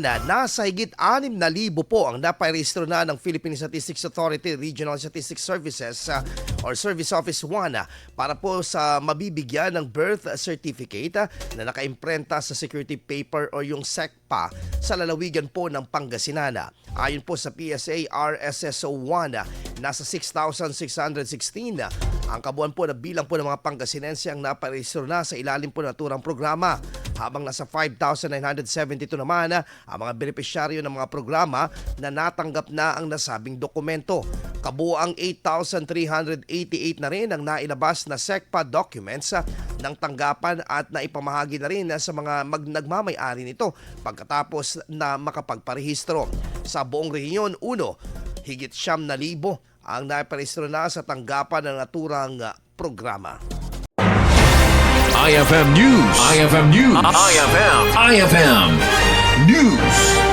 Nasa higit 6,000 po ang naparehistro na ng Philippine Statistics Authority Regional Statistics Services or Service Office 1 para po sa mabibigyan ng birth certificate na nakaimprenta sa Securitypaper o yung SECPA sa lalawigan po ng Pangasinan. Ayon po sa PSA RSSO 1, nasa 6,616 ang kabuuan po na bilang po ng mga Pangasinense ang naparehistro na sa ilalim po ng naturang programa, habang nasa 5,972 naman ang mga benepisyaryo ng mga programa na natanggap na ang nasabing dokumento. Kabuuang 8,388 na rin ang nailabas na SECPA documents ng tanggapan at naipamahagi na rin sa mga nagmamay-ari nito pagkatapos na makapagparehistro. Sa buong rehiyon, higit 9,000 ang naiparehistro na sa tanggapan ng naturang programa. IFM News. IFM News. IFM News.